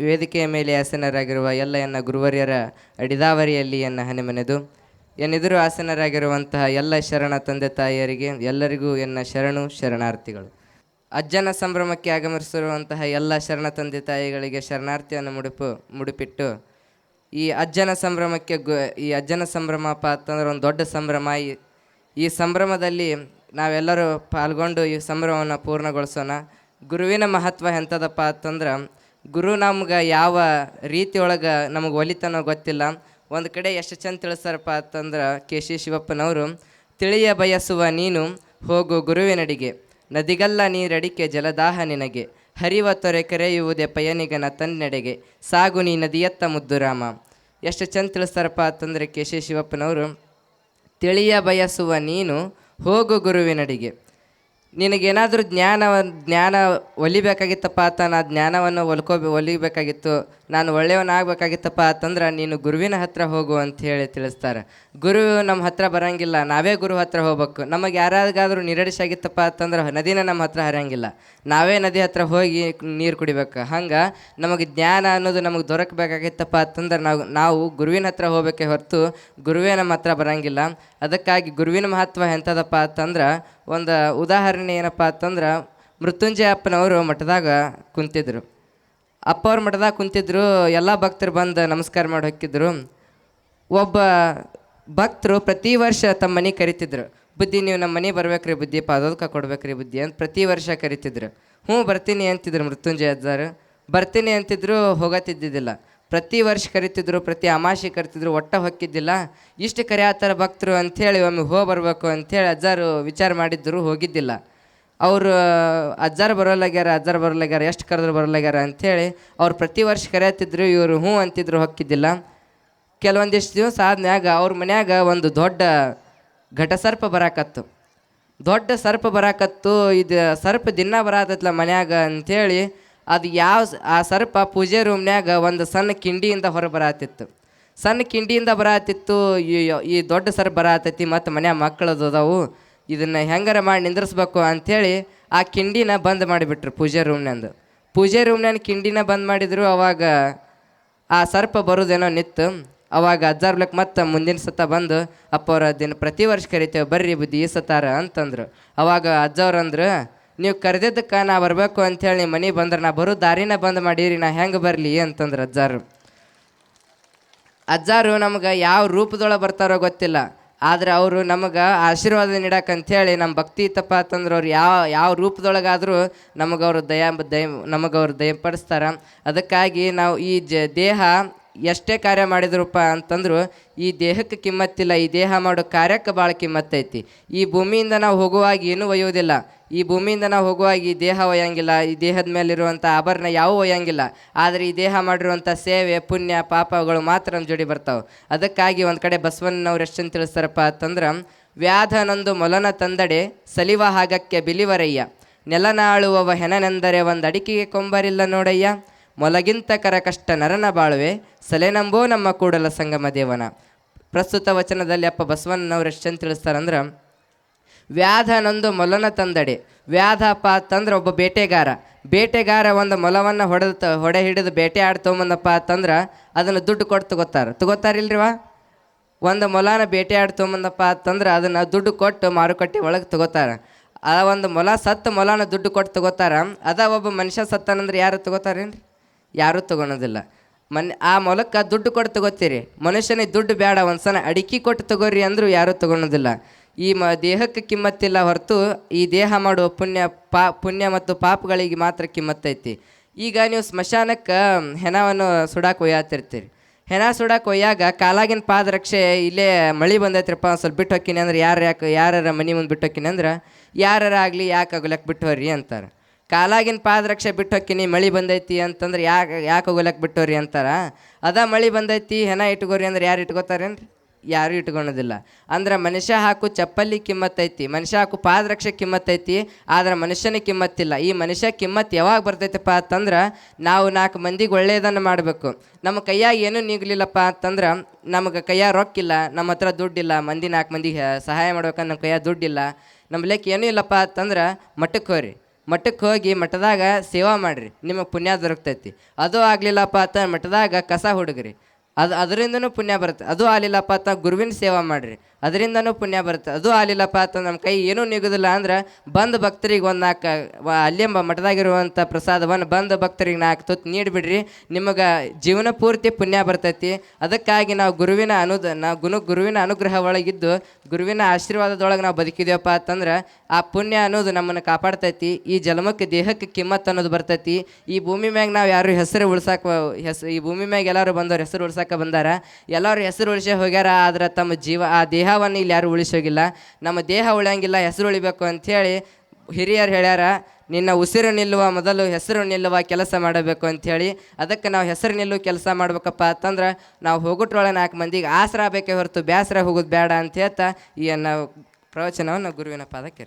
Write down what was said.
ವೇದಿಕೆಯ ಮೇಲೆ ಆಸನರಾಗಿರುವ ಎಲ್ಲ ಎನ್ನ ಗುರುವರ್ಯರ ಅಡಿದಾವರಿಯಲ್ಲಿ ಎನ್ನ ಹನೆಮನೆದು ಎನ್ನೆದುರು ಆಸನರಾಗಿರುವಂತಹ ಎಲ್ಲ ಶರಣ ತಂದೆ ತಾಯಿಯರಿಗೆ ಎಲ್ಲರಿಗೂ ಎನ್ನ ಶರಣು ಶರಣಾರ್ಥಿಗಳು. ಅಜ್ಜನ ಸಂಭ್ರಮಕ್ಕೆ ಆಗಮಿಸಿರುವಂತಹ ಎಲ್ಲ ಶರಣ ತಂದೆ ತಾಯಿಗಳಿಗೆ ಶರಣಾರ್ಥಿಯನ್ನು ಮುಡಿಪಿಟ್ಟು ಈ ಅಜ್ಜನ ಸಂಭ್ರಮಕ್ಕೆ ಈ ಅಜ್ಜನ ಸಂಭ್ರಮಪ್ಪ ಅಂತಂದ್ರೆ ಒಂದು ದೊಡ್ಡ ಸಂಭ್ರಮ. ಈ ಸಂಭ್ರಮದಲ್ಲಿ ನಾವೆಲ್ಲರೂ ಪಾಲ್ಗೊಂಡು ಈ ಸಂಭ್ರಮವನ್ನು ಪೂರ್ಣಗೊಳಿಸೋಣ. ಗುರುವಿನ ಮಹತ್ವ ಎಂಥದಪ್ಪ ಅಂತಂದ್ರೆ, ಗುರು ನಮ್ಗೆ ಯಾವ ರೀತಿಯೊಳಗೆ ನಮಗೆ ಒಲಿತನೋ ಗೊತ್ತಿಲ್ಲ. ಒಂದು ಕಡೆ ಎಷ್ಟು ಚಂದ ತಿಳಿಸ್ತಾರಪ್ಪ ಅಂತಂದ್ರೆ ಕೆ.ಸಿ. ಶಿವಪ್ಪನವರು, ತಿಳಿಯ ಬಯಸುವ ನೀನು ಹೋಗು ಗುರುವಿನಡಿಗೆ, ನದಿಗಲ್ಲ ನೀರಡಿಕೆ ಜಲದಾಹ ನಿನಗೆ, ಹರಿವ ತೊರೆ ಕರೆಯುವುದೇ ಪಯಣಿಗನ ತನ್ನೆಡೆಗೆ, ಸಾಗು ನೀ ನದಿಯತ್ತ ಮುದ್ದುರಾಮ. ಎಷ್ಟು ಚಂದ ತಿಳಿಸ್ತಾರಪ್ಪ ಅಂತಂದರೆ ಕೆ.ಸಿ. ಶಿವಪ್ಪನವರು, ತಿಳಿಯ ಬಯಸುವ ನೀನು ಹೋಗು ಗುರುವಿನಡಿಗೆ. ನಿನಗೇನಾದರೂ ಜ್ಞಾನ ಒಲಿಬೇಕಾಗಿತ್ತಪ್ಪ ಅಂತ ನಾ ಜ್ಞಾನವನ್ನು ಒಲಿಬೇಕಾಗಿತ್ತು, ನಾನು ಒಳ್ಳೆಯವನಾಗಬೇಕಾಗಿತ್ತಪ್ಪ ಅಂತಂದ್ರೆ ನೀನು ಗುರುವಿನ ಹತ್ರ ಹೋಗು ಅಂಥೇಳಿ ತಿಳಿಸ್ತಾರೆ. ಗುರು ನಮ್ಮ ಹತ್ರ ಬರೋಂಗಿಲ್ಲ, ನಾವೇ ಗುರು ಹತ್ರ ಹೋಗ್ಬೇಕು. ನಮಗೆ ಯಾರಾಗಾದರೂ ನೀರಡಿಸಾಗಿತ್ತಪ್ಪ ಅಂತಂದ್ರೆ ನದಿನ ನಮ್ಮ ಹತ್ರ ಹರಿಯಂಗಿಲ್ಲ, ನಾವೇ ನದಿ ಹತ್ರ ಹೋಗಿ ನೀರು ಕುಡಿಬೇಕು. ಹಂಗೆ ನಮಗೆ ಜ್ಞಾನ ಅನ್ನೋದು ನಮಗೆ ದೊರಕಬೇಕಾಗಿತ್ತಪ್ಪ ಅಂತಂದ್ರೆ ನಾವು ಗುರುವಿನ ಹತ್ರ ಹೋಗ್ಬೇಕೆ ಹೊರತು ಗುರುವೇ ನಮ್ಮ ಹತ್ರ ಬರೋಂಗಿಲ್ಲ. ಅದಕ್ಕಾಗಿ ಗುರುವಿನ ಮಹತ್ವ ಎಂಥದಪ್ಪ ಅಂತಂದ್ರೆ, ಒಂದು ಉದಾಹರಣೆ ಏನಪ್ಪ ಅಂತಂದ್ರೆ, ಮೃತ್ಯುಂಜಯ ಅಪ್ಪನವರು ಮಠದಾಗ ಕುಂತಿದ್ರು. ಅಪ್ಪವ್ರ ಮಠದಾಗ ಕುಂತಿದ್ರು, ಎಲ್ಲ ಭಕ್ತರು ಬಂದು ನಮಸ್ಕಾರ ಮಾಡಿ ಹೋಗಿದ್ರು. ಒಬ್ಬ ಭಕ್ತರು ಪ್ರತಿ ವರ್ಷ ತಮ್ಮ ಮನೆಗೆ ಕರಿತಿದ್ರು, ಬುದ್ಧಿ ನೀವು ನಮ್ಮ ಮನೆಗೆ ಬರ್ಬೇಕ್ರಿ ಬುದ್ಧಿ, ಪಾದೋದಕ ಕೊಡ್ಬೇಕ್ರಿ ಬುದ್ಧಿ ಅಂತ ಪ್ರತಿ ವರ್ಷ ಕರಿತಿದ್ರು. ಬರ್ತೀನಿ ಅಂತಿದ್ರು ಮೃತ್ಯುಂಜಯ ಅಜ್ಜಾರು. ಬರ್ತೀನಿ ಅಂತಿದ್ರು, ಹೋಗತ್ತಿದ್ದಿದ್ದಿಲ್ಲ. ಪ್ರತಿ ವರ್ಷ ಕರಿತಿದ್ರು, ಪ್ರತಿ ಅಮಾಸೆ ಕರಿತಿದ್ರು, ಒಟ್ಟ ಹೊಕ್ಕಿದ್ದಿಲ್ಲ. ಇಷ್ಟು ಕರೆಯತ್ತಾರ ಭಕ್ತರು ಅಂಥೇಳಿ ಒಮ್ಮೆ ಬರ್ಬೇಕು ಅಂಥೇಳಿ ಅಜ್ಜಾರು ವಿಚಾರ ಮಾಡಿದ್ರು, ಹೋಗಿದ್ದಿಲ್ಲ. ಅವರು ಅಜ್ಜಾರು ಬರೋಲ್ಲಾಗ್ಯಾರ ಎಷ್ಟು ಕರೆದ್ರು ಬರೋಲ್ಲಾಗ್ಯಾರ ಅಂಥೇಳಿ ಅವ್ರು ಪ್ರತಿ ವರ್ಷ ಕರೆಯತ್ತಿದ್ರು. ಇವರು ಅಂತಿದ್ರು, ಹೊಕ್ಕಿದ್ದಿಲ್ಲ. ಕೆಲವೊಂದಿಷ್ಟು ದಿವಸ ಆದ್ಮ್ಯಾಗ ಅವ್ರ ಮನ್ಯಾಗ ಒಂದು ದೊಡ್ಡ ಘಟಸರ್ಪ ಬರಾಕತ್ತು. ಇದು ಸರ್ಪ ದಿನ ಬರತ್ತಲ್ಲ ಮನ್ಯಾಗ ಅಂಥೇಳಿ, ಅದು ಆ ಸರ್ಪ ಪೂಜೆ ರೂಮ್ನ್ಯಾಗ ಒಂದು ಸಣ್ಣ ಕಿಂಡಿಯಿಂದ ಹೊರ ಬರತ್ತಿತ್ತು. ಈ ದೊಡ್ಡ ಸರ್ಪ ಬರತೈತಿ, ಮತ್ತು ಮನ್ಯಾಗ ಮಕ್ಕಳದು ಅದಾವು, ಇದನ್ನು ಹೆಂಗಾರ ಮಾಡಿ ನಿಂದ್ರಿಸ್ಬೇಕು ಅಂಥೇಳಿ ಆ ಕಿಂಡಿನ ಬಂದ್ ಮಾಡಿಬಿಟ್ರು. ಪೂಜೆ ರೂಮ್ನ್ಯಾಗ ಕಿಂಡಿನ ಬಂದ್ ಮಾಡಿದ್ರು. ಅವಾಗ ಆ ಸರ್ಪ ಬರೋದೇನೋ ನಿತ್ತು. ಅವಾಗ ಅಜ್ಜಾರ್ಲಕ್ಕೆ ಮತ್ತೆ ಮುಂದಿನ ಸತ ಬಂದು, ಅಪ್ಪವ್ರ ಪ್ರತಿ ವರ್ಷ ಕರಿತೇವೆ ಬರ್ರಿ ಬುದ್ಧಿ ಈ ಸತಾರ ಅಂತಂದ್ರು. ಅವಾಗ ಅಜ್ಜವ್ರಂದ್ರು, ನೀವು ಕರೆದಿದ್ದಕ್ಕೆ ನಾ ಬರಬೇಕು ಅಂಥೇಳಿ ನಿಮ್ಮ ಮನೆಗೆ ಬಂದ್ರೆ ನಾ ಬರೋ ದಾರಿನ ಬಂದ್ ಮಾಡಿರಿ, ನಾ ಹೆಂಗೆ ಬರಲಿ ಅಂತಂದ್ರೆ ಅಜ್ಜಾರು ನಮ್ಗೆ ಯಾವ ರೂಪದೊಳಗೆ ಬರ್ತಾರೋ ಗೊತ್ತಿಲ್ಲ, ಆದರೆ ಅವರು ನಮಗೆ ಆಶೀರ್ವಾದ ನೀಡಕ್ಕಂಥೇಳಿ ನಮ್ಮ ಭಕ್ತಿ ಇತ್ತಪ್ಪ ಅಂತಂದ್ರೆ ಅವ್ರು ಯಾವ ರೂಪದೊಳಗಾದರೂ ನಮಗವ್ರು ದಯಪಡಿಸ್ತಾರೆ. ಅದಕ್ಕಾಗಿ ನಾವು ಈ ದೇಹ ಎಷ್ಟೇ ಕಾರ್ಯ ಮಾಡಿದ್ರಪ್ಪ ಅಂತಂದ್ರು ಈ ದೇಹಕ್ಕೆ ಕಿಮ್ಮತ್ತಿಲ್ಲ, ಈ ದೇಹ ಮಾಡೋ ಕಾರ್ಯಕ್ಕೆ ಭಾಳ ಕಿಮ್ಮತ್ತೈತಿ. ಈ ಭೂಮಿಯಿಂದ ನಾವು ಹೋಗುವಾಗ ಏನೂ ಒಯ್ಯೋದಿಲ್ಲ, ಈ ಭೂಮಿಯಿಂದ ನಾವು ಹೋಗುವಾಗ ಈ ದೇಹ ಒಯ್ಯಂಗಿಲ್ಲ, ಈ ದೇಹದ ಮೇಲಿರುವಂಥ ಆಭರಣ ಯಾವೂ ಒಯ್ಯಂಗಿಲ್ಲ. ಆದರೆ ಈ ದೇಹ ಮಾಡಿರುವಂಥ ಸೇವೆ ಪುಣ್ಯ ಪಾಪಗಳು ಮಾತ್ರ ನಮ್ಮ ಜೋಡಿ ಬರ್ತಾವೆ. ಅದಕ್ಕಾಗಿ ಒಂದು ಕಡೆ ಬಸವಣ್ಣನವ್ರು ಎಷ್ಟಂತ ತಿಳಿಸ್ತಾರಪ್ಪ ಅಂತಂದ್ರೆ, ವ್ಯಾಧನೊಂದು ಮೊಲನ ತಂದಡೆ ಸಲಿವ ಹಾಗಕ್ಕೆ ಬಿಲಿವರಯ್ಯ, ನೆಲನಾಳುವವ ಹೆಣನೆಂದರೆ ಒಂದು ಅಡಿಕೆಗೆ ಕೊಂಬರಿಲ್ಲ ನೋಡಯ್ಯ, ಮೊಲಗಿಂತ ಕಷ್ಟ ನರನ ಬಾಳುವೆ ಸಲೆನಂಬೋ ನಮ್ಮ ಕೂಡಲ ಸಂಗಮ ದೇವನ. ಪ್ರಸ್ತುತ ವಚನದಲ್ಲಿ ಅಪ್ಪ ಬಸವಣ್ಣನವ್ರು ಎಷ್ಟಂತ ತಿಳಿಸ್ತಾರಂದ್ರೆ, ವ್ಯಾಧನೊಂದು ಮೊಲನ ತಂದಡೆ. ವ್ಯಾಧಪ್ಪ ಅಂತಂದ್ರೆ ಒಬ್ಬ ಬೇಟೆಗಾರ ಒಂದು ಮೊಲವನ್ನು ಹೊಡೆ ಹಿಡಿದು ಬೇಟೆ ಆಡಿ ತೊಗೊಂಬಂದಪ್ಪ ಅಂತಂದ್ರೆ ಅದನ್ನು ದುಡ್ಡು ಕೊಟ್ಟು ತಗೋತಾರಿಲ್ರಿವ. ಒಂದು ಮೊಲನ ಬೇಟೆ ಆಡಿ ತೊಗೊಂಬಂದಪ್ಪ ಅಂತಂದ್ರೆ ಅದನ್ನು ದುಡ್ಡು ಕೊಟ್ಟು ಮಾರುಕಟ್ಟೆ ಒಳಗೆ ತಗೋತಾರೆ. ಆ ಒಂದು ಮೊಲನ ದುಡ್ಡು ಕೊಟ್ಟು ತಗೋತಾರ. ಒಬ್ಬ ಮನುಷ್ಯ ಸತ್ತನಂದ್ರೆ ಯಾರು ತಗೋತಾರೇನ್ರಿ? ಯಾರೂ ತೊಗೊಳೋದಿಲ್ಲ. ಆ ಮೊಲಕ್ಕೆ ದುಡ್ಡು ಕೊಟ್ಟು ತಗೋತೀರಿ, ಮನುಷ್ಯನಿಗೆ ದುಡ್ಡು ಬೇಡ, ಒಂದು ಸಲ ಅಡಿಕೆ ಕೊಟ್ಟು ತಗೋರಿ ಅಂದರೂ ಯಾರೂ ತೊಗೊಳೋದಿಲ್ಲ. ಈ ದೇಹಕ್ಕೆ ಕಿಮ್ಮತ್ತಿಲ್ಲ ಹೊರತು ಈ ದೇಹ ಮಾಡುವ ಪುಣ್ಯ ಮತ್ತು ಪಾಪಗಳಿಗೆ ಮಾತ್ರ ಕಿಮ್ಮತ್ತೈತಿ. ಈಗ ನೀವು ಸ್ಮಶಾನಕ್ಕೆ ಹೆಣವನ್ನು ಸುಡಾಕೆ ಒಯ್ಯಾತಿರ್ತೀರಿ. ಹೆಣ ಸುಡಾಕೆ ಒಯ್ಯಾಗ ಕಾಲಾಗಿನ ಪಾದರಕ್ಷೆ ಇಲ್ಲೇ ಮಳೆ ಬಂದೈತ್ರಪ್ಪ ಸ್ವಲ್ಪ ಬಿಟ್ಟು ಹೋಗ್ತೀನಿ ಅಂದ್ರೆ ಯಾರ ಮನೆ ಮುಂದೆ ಬಿಟ್ಟು ಹೋಗ್ತೀನಿ ಅಂದ್ರೆ ಯಾರಾಗಲಿ ಯಾಕೆ ಹೋಗ್ಲಕ್ಕೆ ಬಿಟ್ಟು ಹೋಗ್ರಿ ಅಂತಾರೆ. ಕಾಲಾಗಿನ ಪಾದರಕ್ಷೆ ಬಿಟ್ಟು ಹೋಗ್ತೀನಿ ಮಳೆ ಬಂದೈತಿ ಅಂತಂದ್ರೆ ಯಾಕೆ ಹೋಗ್ಲಕ್ಕೆ ಬಿಟ್ಟೋರಿ ಅಂತಾರೆ. ಮಳೆ ಬಂದೈತಿ ಹೆಣ ಇಟ್ಕೋರಿ ಅಂದ್ರೆ ಯಾರು ಇಟ್ಕೋತಾರೇನ್ರಿ? ಯಾರೂ ಇಟ್ಕೊಳೋದಿಲ್ಲ. ಅಂದ್ರೆ ಮನುಷ್ಯ ಹಾಕು ಚಪ್ಪಲಿ ಕಿಮ್ಮತ್ತೈತಿ, ಮನುಷ್ಯ ಹಾಕು ಪಾದರಕ್ಷೆ ಕಿಮ್ಮತ್ತೈತಿ, ಆದ್ರೆ ಮನುಷ್ಯನಿಗೆ ಕಿಮ್ಮತ್ತಿಲ್ಲ. ಈ ಮನುಷ್ಯ ಕಿಮ್ಮತ್ತು ಯಾವಾಗ ಬರ್ತೈತಪ್ಪ ಅಂತಂದ್ರೆ ನಾವು 4 ಮಂದಿಗೆ ಒಳ್ಳೆಯದನ್ನು ಮಾಡಬೇಕು. ನಮ್ಮ ಕೈಯಾಗ ಏನೂ ನೀಗಲಿಲ್ಲಪ್ಪ ಅಂತಂದ್ರೆ, ನಮಗೆ ಕೈಯಾಗ ರೊಕ್ಕಿಲ್ಲ, ನಮ್ಮ ಹತ್ರ ದುಡ್ಡಿಲ್ಲ, 4 ಮಂದಿಗೆ ಸಹಾಯ ಮಾಡ್ಬೇಕಂದ್ರೆ ನಮ್ಮ ಕೈಯಾಗ ದುಡ್ಡಿಲ್ಲ, ನಮ್ಮ ಲೆಕ್ಕ ಏನೂ ಇಲ್ಲಪ್ಪ ಅಂತಂದ್ರೆ ಮಠಕ್ಕೆ ಹೋರಿ. ಮಠಕ್ಕೆ ಹೋಗಿ ಮಠದಾಗ ಸೇವಾ ಮಾಡಿರಿ, ನಿಮಗೆ ಪುಣ್ಯ ದೊರಕ್ತೈತಿ. ಅದು ಆಗಲಿಲ್ಲಪ್ಪ ಅಂತ ಮಠದಾಗ ಕಸ ಹುಡುಗ್ರಿ, ಅದರಿಂದನೂ ಪುಣ್ಯ ಬರುತ್ತೆ. ಅದು ಆಗಲಿಲ್ಲಪ್ಪ ಅಂತ ಗುರುವಿನ ಸೇವಾ ಮಾಡಿರಿ, ಅದರಿಂದನೂ ಪುಣ್ಯ ಬರುತ್ತೆ. ಅದು ಆಗಲಿಲ್ಲಪ್ಪ ಅಂತ ನಮ್ಮ ಕೈ ಏನೂ ನಿಗೋದಿಲ್ಲ ಅಂದ್ರೆ ಬಂದು ಭಕ್ತರಿಗೆ ಒಂದು ನಾಲ್ಕು ಅಲ್ಲೇ ಮಠದಾಗಿರುವಂಥ ಪ್ರಸಾದವನ್ನು ಬಂದು ಭಕ್ತರಿಗೆ 4 ತುತ್ತು ನೀಡಿಬಿಡ್ರಿ, ನಿಮಗೆ ಜೀವನ ಪೂರ್ತಿ ಪುಣ್ಯ ಬರ್ತೈತಿ. ಅದಕ್ಕಾಗಿ ನಾವು ಗುರುವಿನ ಅನುಗ್ರಹ ಒಳಗಿದ್ದು ಗುರುವಿನ ಆಶೀರ್ವಾದದೊಳಗೆ ನಾವು ಬದುಕಿದೇವಪ್ಪ ಅಂತಂದ್ರೆ ಆ ಪುಣ್ಯ ಅನ್ನೋದು ನಮ್ಮನ್ನು ಕಾಪಾಡ್ತೈತಿ. ಈ ಜನ್ಮಕ್ಕೆ ದೇಹಕ್ಕೆ ಕಿಮ್ಮತ್ತು ಅನ್ನೋದು ಬರ್ತೈತಿ. ಈ ಭೂಮಿ ಮ್ಯಾಗ ನಾವು ಯಾರು ಹೆಸರು ಈ ಭೂಮಿ ಮ್ಯಾಗ ಎಲ್ಲರೂ ಬಂದವ್ರು ಹೆಸರು ಉಳ್ಸಕ್ಕೆ ಬಂದಾರ, ಎಲ್ಲರೂ ಹೆಸರು ಉಳಿಸೇ ಹೋಗ್ಯಾರ. ಆದ್ರೆ ತಮ್ಮ ಆ ದೇಹವನ್ನು ಇಲ್ಲಿ ಯಾರು ಉಳಿಸೋಗಿಲ್ಲ. ನಮ್ಮ ದೇಹ ಉಳಿಯಂಗಿಲ್ಲ, ಹೆಸರು ಉಳಿಬೇಕು ಅಂಥೇಳಿ ಹಿರಿಯರು ಹೇಳ್ಯಾರ. ನಿನ್ನ ಉಸಿರು ನಿಲ್ಲುವ ಮೊದಲು ಹೆಸರು ನಿಲ್ಲುವ ಕೆಲಸ ಮಾಡಬೇಕು ಅಂಥೇಳಿ. ಅದಕ್ಕೆ ನಾವು ಹೆಸರು ನಿಲ್ಲುವ ಕೆಲಸ ಮಾಡ್ಬೇಕಪ್ಪ ಅಂತಂದ್ರೆ ನಾವು ಹೋಗುಟ್ರೊಳಗೆ 4 ಮಂದಿಗೆ ಆಸರ ಆಗಬೇಕೇ ಹೊರತು ಬೇಸರ ಹೋಗೋದು ಬೇಡ ಅಂತ ಹೇಳ್ತಾ ಈ ನಾವು ಪ್ರವಚನವನ್ನು ಗುರುವಿನ ಪಾದಕ್ಕೆ